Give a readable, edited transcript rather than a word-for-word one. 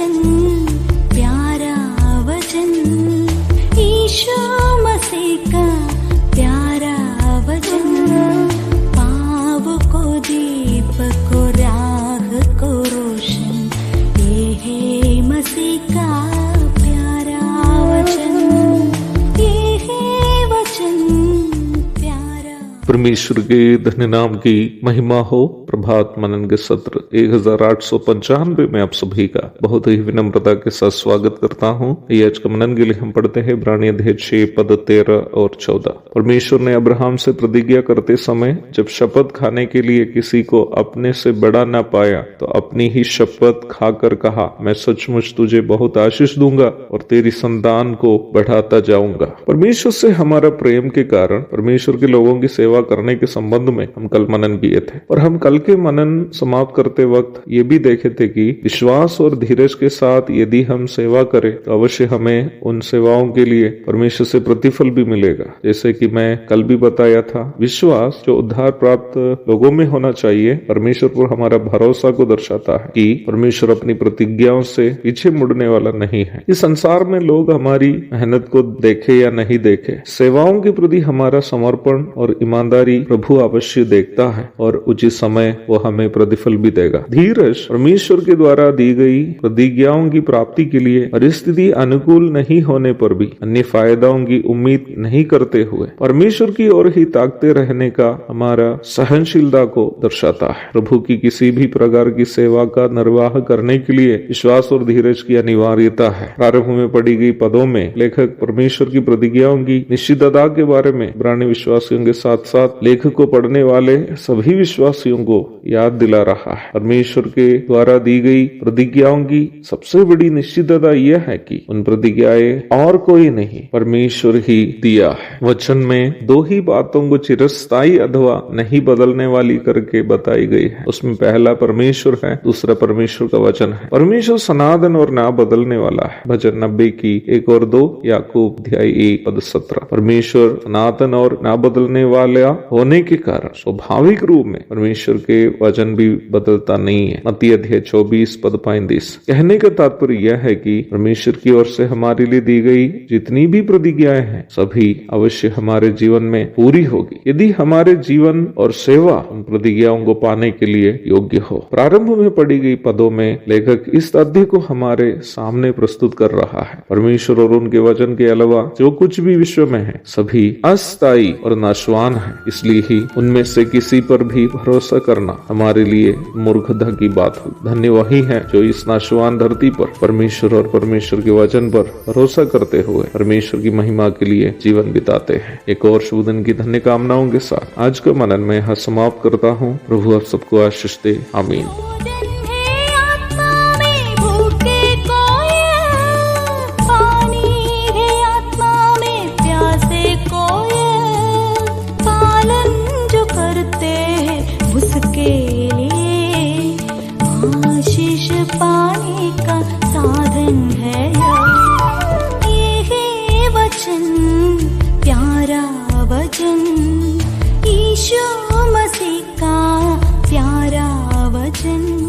वचन, प्यारा वचन, ईशो मसीह का प्यारा वचन, पाव को दीप को राह को रोशन, ये है मसीह का प्यारा वचन, ये है वचन प्यारा। परमेश्वर के धन्य नाम की महिमा हो। प्रभात मनन के सत्र 1895 में आप सभी का बहुत ही विनम्रता के साथ स्वागत करता हूँ। ये आज का मनन के लिए हम पढ़ते हैं इब्रानी अध्याय 6 पद 13 और 14। परमेश्वर ने अब्राहम से प्रतिज्ञा करते समय जब शपथ खाने के लिए किसी को अपने से बड़ा न पाया तो अपनी ही शपथ खाकर कहा, मैं सचमुच तुझे बहुत आशीष दूंगा और तेरी संतान को बढ़ाता जाऊंगा। परमेश्वर से हमारा प्रेम के कारण परमेश्वर के लोगों की सेवा करने के संबंध में हम कल मनन किए थे और हम कल के मनन समाप्त करते वक्त ये भी देखे थे कि विश्वास और धीरज के साथ यदि हम सेवा करें तो अवश्य हमें उन सेवाओं के लिए परमेश्वर से प्रतिफल भी मिलेगा। जैसे कि मैं कल भी बताया था, विश्वास जो उद्धार प्राप्त लोगों में होना चाहिए परमेश्वर पर हमारा भरोसा को दर्शाता है कि परमेश्वर अपनी प्रतिज्ञाओं से पीछे मुड़ने वाला नहीं है। इस संसार में लोग हमारी मेहनत को देखे या नहीं देखे, सेवाओं के प्रति हमारा समर्पण और ईमानदारी प्रभु अवश्य देखता है और उचित समय वो हमें प्रतिफल भी देगा। धीरज परमेश्वर के द्वारा दी गई प्रतिज्ञाओं की प्राप्ति के लिए परिस्थिति अनुकूल नहीं होने पर भी अन्य फायदाओं की उम्मीद नहीं करते हुए परमेश्वर की ओर ही ताकते रहने का हमारा सहनशीलता को दर्शाता है। प्रभु की किसी भी प्रकार की सेवा का निर्वाह करने के लिए विश्वास और धीरज की अनिवार्यता है। प्रारंभ में पढ़ी गई पदों में लेखक परमेश्वर की प्रतिज्ञाओं की निश्चितता के बारे में इब्रानी विश्वासियों के साथ साथ लेखक को पढ़ने वाले सभी विश्वासियों को याद दिला रहा है। परमेश्वर के द्वारा दी गई प्रतिज्ञाओं की सबसे बड़ी निश्चितता यह है कि उन प्रतिज्ञाएं और कोई नहीं, परमेश्वर ही दिया है। वचन में दो ही बातों को चिरस्थायी अथवा नहीं बदलने वाली करके बताई गई है। उसमें पहला परमेश्वर है, दूसरा परमेश्वर का वचन है। परमेश्वर सनातन और ना बदलने वाला है। भजन 90 की 1 और 2, याकूब अध्याय 1 पद 17। परमेश्वर सनातन और ना बदलने वाला होने के कारण स्वाभाविक रूप में परमेश्वर के वचन भी बदलता नहीं है। मत्ती अध्याय 24 पद 35। कहने का तात्पर्य यह है कि परमेश्वर की ओर से हमारे लिए दी गई जितनी भी प्रतिज्ञाएं हैं सभी अवश्य हमारे जीवन में पूरी होगी यदि हमारे जीवन और सेवा उन प्रतिज्ञाओं को पाने के लिए योग्य हो। प्रारंभ में पढ़ी गई पदों में लेखक इस तथ्य को हमारे सामने प्रस्तुत कर रहा है, परमेश्वर और उनके वचन के अलावा जो कुछ भी विश्व में है सभी अस्थायी और नाशवान है, इसलिए ही उनमें से किसी पर भी भरोसा करना हमारे लिए मूर्खता की बात हो। धन्य वही है जो इस नाशवान धरती पर परमेश्वर और परमेश्वर के वचन पर भरोसा करते हुए परमेश्वर की महिमा के लिए जीवन बिताते हैं। एक और शुभ दिन की धन्य कामनाओं के साथ आज का मनन में यहाँ समाप्त करता हूँ। प्रभु आप सबको आशीष दे। आमीन। पाने का साधन है ये है वचन, प्यारा वचन, ईशो मसीह का प्यारा वचन।